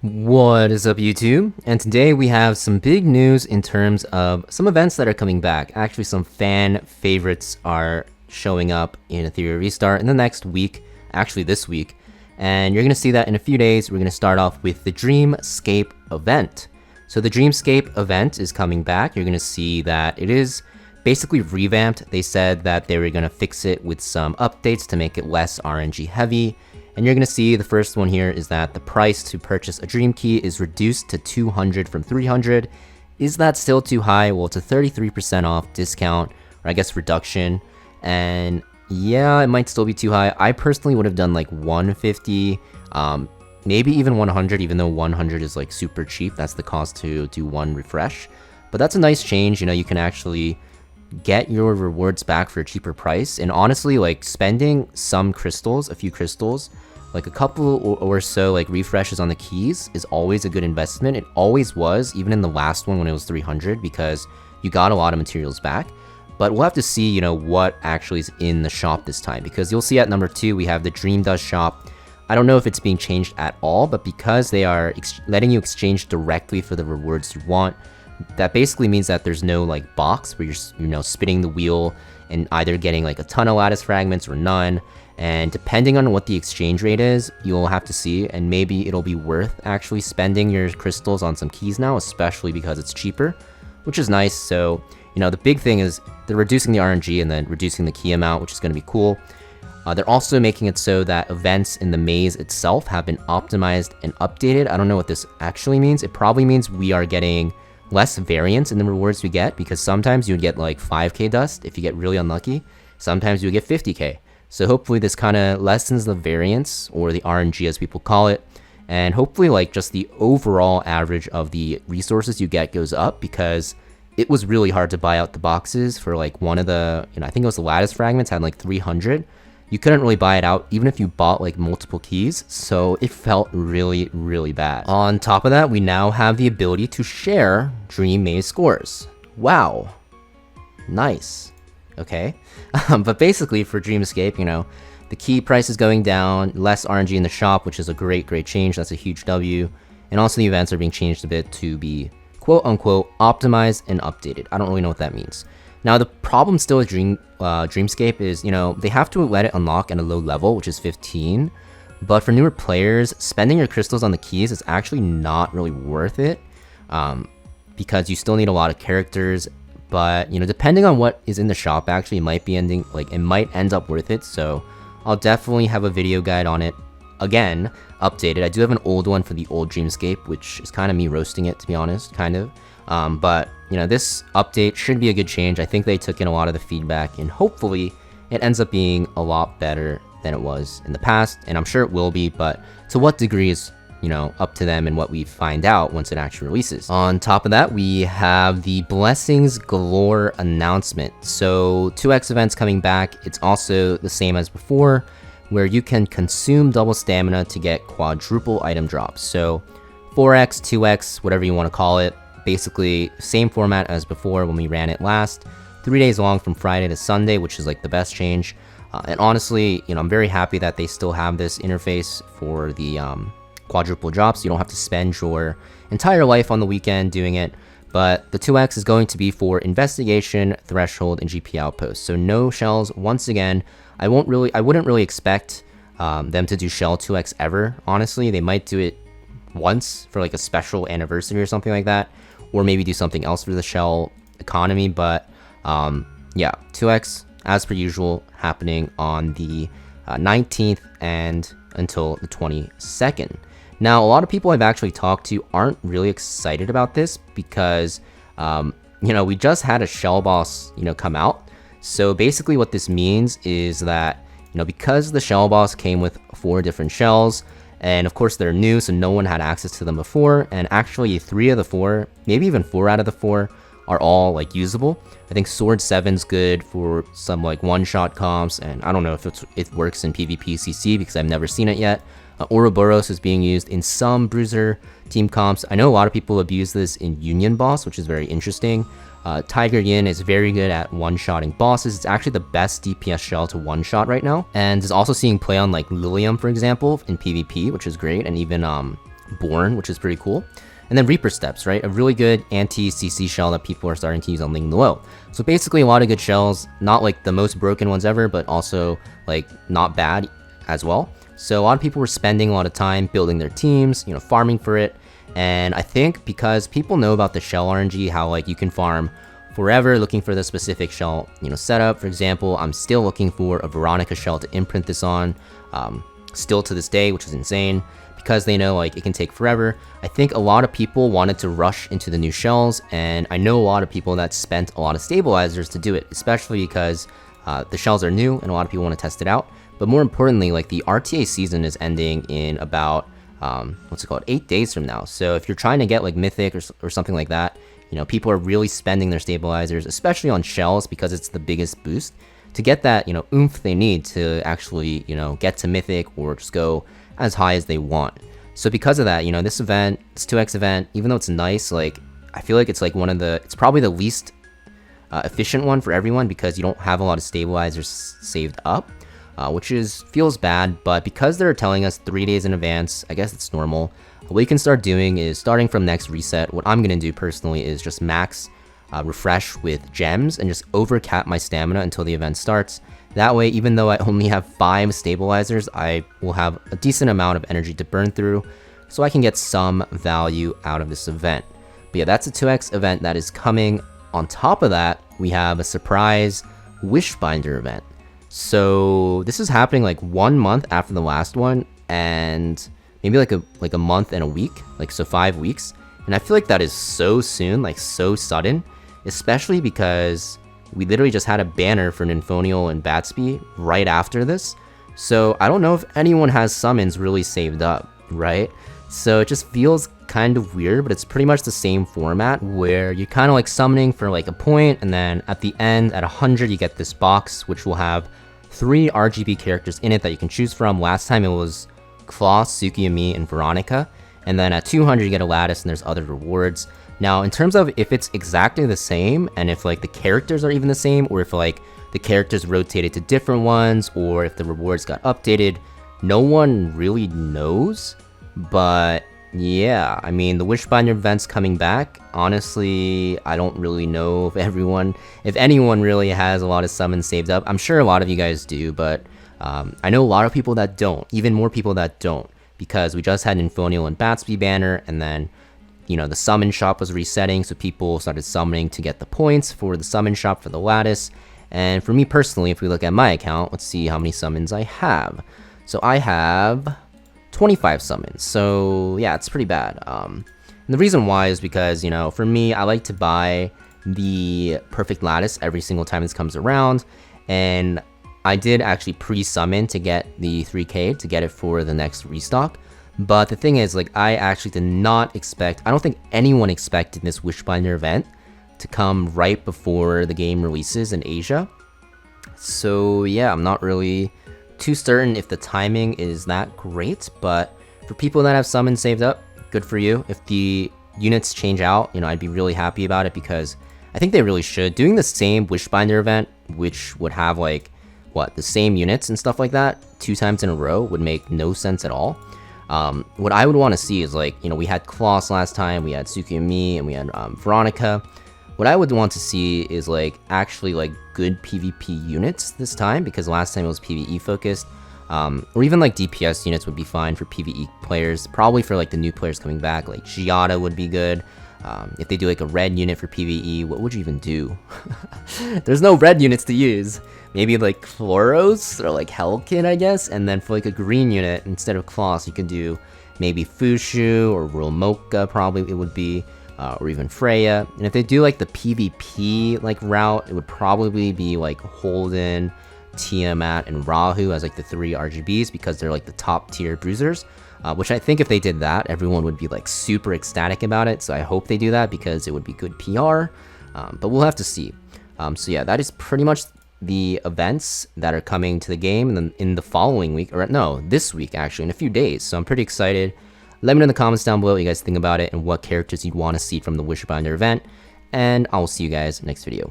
What is up, YouTube? And today we have some big news in terms of some events that are coming back. Actually, some fan favorites are showing up in Etheria Restart in the next week, actually this week. And you're going to see that in a few days. We're going to start off with the Dreamscape event. So the Dreamscape event is coming back. You're going to see that it is basically revamped. They said that they were going to fix it with some updates to make it less RNG heavy. And you're going to see the first one here is that the price to purchase a dream key is reduced to 200 from 300. Is that still too high? Well, it's a 33% off discount, or I guess reduction. And yeah, it might still be too high. I personally would have done like 150, maybe even 100, even though 100 is like super cheap. That's the cost to do one refresh. But that's a nice change. You know, you can actually get your rewards back for a cheaper price. And honestly, like spending some crystals, a few crystals, like a couple or so like refreshes on the keys is always a good investment. It always was, even in the last one when it was 300, because you got a lot of materials back. But we'll have to see, you know, what actually is in the shop this time, because you'll see at number 2 we have the Dream Dust shop. I don't know if it's being changed at all, but because they are letting you exchange directly for the rewards you want, that basically means that there's no like box where you're, you know, spinning the wheel and either getting like a ton of lattice fragments or none. And depending on what the exchange rate is, you'll have to see, and maybe it'll be worth actually spending your crystals on some keys now, especially because it's cheaper, which is nice. So, you know, the big thing is they're reducing the RNG and then reducing the key amount, which is going to be cool. They're also making it so that events in the maze itself have been optimized and updated. I don't know what this actually means. It probably means we are getting less variance in the rewards we get, because sometimes you would get like 5k dust if you get really unlucky. Sometimes you would get 50k. So hopefully this kind of lessens the variance, or the RNG as people call it, and hopefully like just the overall average of the resources you get goes up, because it was really hard to buy out the boxes for like one of the, you know, I think it was the lattice fragments had like 300. You couldn't really buy it out even if you bought like multiple keys, so it felt really, really bad. On top of that, we now have the ability to share Dream Maze scores. Wow. Nice. Okay. But basically for Dreamscape, you know, the key price is going down, less RNG in the shop, which is a great change. That's a huge W. And also the events are being changed a bit to be quote unquote optimized and updated. I don't really know what that means. Now, the problem still with Dreamscape is, you know, they have to let it unlock at a low level, which is 15. But for newer players, spending your crystals on the keys is actually not really worth it, because you still need a lot of characters. But, you know, depending on what is in the shop, actually, it might be it might end up worth it. So I'll definitely have a video guide on it. Again, updated. I do have an old one for the old Dreamscape, which is kind of me roasting it, to be honest, kind of. But, you know, this update should be a good change. I think they took in a lot of the feedback, and hopefully it ends up being a lot better than it was in the past. And I'm sure it will be, but to what degree is, you know, up to them and what we find out once it actually releases. On top of that, we have the Blessings Galore announcement. So 2x events coming back. It's also the same as before, where you can consume double stamina to get quadruple item drops. So 4x, 2x, whatever you want to call it. Basically same format as before when we ran it last. 3 days long from Friday to Sunday, which is like the best change. And honestly, you know, I'm very happy that they still have this interface for the quadruple drops. You don't have to spend your entire life on the weekend doing it. But the 2x is going to be for investigation, threshold, and GP outposts. So no shells once again. I wouldn't really expect them to do shell 2x ever. Honestly, they might do it once for like a special anniversary or something like that, or maybe do something else for the shell economy. But yeah, 2x as per usual happening on the 19th and until the 22nd. Now, a lot of people I've actually talked to aren't really excited about this, because you know, we just had a shell boss, you know, come out. So basically what this means is that, you know, because the shell boss came with 4 different shells, and of course they're new, so no one had access to them before, and actually 3 of the 4, maybe even 4 out of the 4 are all like usable. I think Sword 7's good for some like one-shot comps, and I don't know if it works in PvP CC because I've never seen it yet. Ouroboros is being used in some Bruiser team comps. I know a lot of people abuse this in Union Boss, which is very interesting. Tiger Yin is very good at one-shotting bosses. It's actually the best DPS shell to one-shot right now, and is also seeing play on like Lilium, for example, in PvP, which is great, and even Born, which is pretty cool. And then Reaper Steps, right? A really good anti-CC shell that people are starting to use on Ling Luo. So basically a lot of good shells, not like the most broken ones ever, but also like not bad as well. So a lot of people were spending a lot of time building their teams, you know, farming for it. And I think because people know about the shell RNG, how like you can farm forever looking for the specific shell, you know, setup. For example, I'm still looking for a Veronica shell to imprint this on, still to this day, which is insane. Because they know like it can take forever. I think a lot of people wanted to rush into the new shells, and I know a lot of people that spent a lot of stabilizers to do it, especially because the shells are new and a lot of people want to test it out. But more importantly, like the RTA season is ending in about what's it called, 8 days from now. So if you're trying to get like mythic or something like that, you know, people are really spending their stabilizers, especially on shells, because it's the biggest boost to get that, you know, oomph they need to actually, you know, get to mythic or just go as high as they want. So because of that, you know, this event, this 2x event, even though it's nice, like I feel like it's like it's probably the least efficient one for everyone, because you don't have a lot of stabilizers saved up, which feels bad. But because they're telling us 3 days in advance, I guess it's normal. What we can start doing is, starting from next reset, what I'm gonna do personally is just max refresh with gems and just overcap my stamina until the event starts. That way, even though I only have 5 stabilizers, I will have a decent amount of energy to burn through, so I can get some value out of this event. But yeah, that's a 2x event that is coming. On top of that, we have a surprise Wishbinder event. So this is happening like 1 month after the last one, and maybe like a month and a week, like so 5 weeks. And I feel like that is so soon, like so sudden, especially because we literally just had a banner for Nymphonial and Batsby right after this. So I don't know if anyone has summons really saved up, right? So it just feels kind of weird, but it's pretty much the same format where you're kind of like summoning for like a point, and then at the end, at 100, you get this box, which will have 3 RGB characters in it that you can choose from. Last time it was Claw, Tsukiyami, and Veronica. And then at 200, you get a lattice, and there's other rewards. Now, in terms of if it's exactly the same, and if like the characters are even the same, or if like the characters rotated to different ones, or if the rewards got updated, no one really knows. But yeah, I mean, the Wishbinder event's coming back. Honestly, I don't really know if anyone really has a lot of summons saved up. I'm sure a lot of you guys do, but I know a lot of people that don't, even more people that don't, because we just had Nymphonial and Batsby banner, and then, you know, the summon shop was resetting, so people started summoning to get the points for the summon shop for the lattice. And for me personally, if we look at my account, let's see how many summons I have. So I have 25 summons, so yeah, it's pretty bad. And the reason why is because, you know, for me, I like to buy the perfect lattice every single time this comes around, and I did actually pre-summon to get the 3k to get it for the next restock. But the thing is, like, I actually did not expect, I don't think anyone expected this Wishbinder event to come right before the game releases in Asia. So yeah, I'm not really too certain if the timing is that great, but for people that have summons saved up, good for you. If the units change out, you know, I'd be really happy about it, because I think they really should. Doing the same Wishbinder event, which would have like, what, the same units and stuff like that 2 times in a row, would make no sense at all. What I would want to see is, like, you know, we had Kloss last time, we had Tsukiyami, and we had Veronica. What I would want to see is, like, actually, like, good PvP units this time, because last time it was PvE focused. Or even, like, DPS units would be fine for PvE players. Probably for, like, the new players coming back, like, Giada would be good. If they do, like, a red unit for PvE, what would you even do? There's no red units to use. Maybe, like, Chloros or, like, Hellkid, I guess. And then for, like, a green unit, instead of Kloss, you can do maybe Fushu or Rolmoka, probably it would be. Or even Freya. And if they do, like, the PvP, like, route, it would probably be, like, Holden, Tiamat, and Rahu as, like, the 3 RGBs, because they're, like, the top tier bruisers. Which I think if they did that, everyone would be, like, super ecstatic about it. So I hope they do that, because it would be good PR. But we'll have to see. So yeah, that is pretty much the events that are coming to the game and then in the following week, or no, this week actually, in a few days. So I'm pretty excited. Let me know in the comments down below what you guys think about it and what characters you'd want to see from the Wishbinder event. And I will see you guys next video.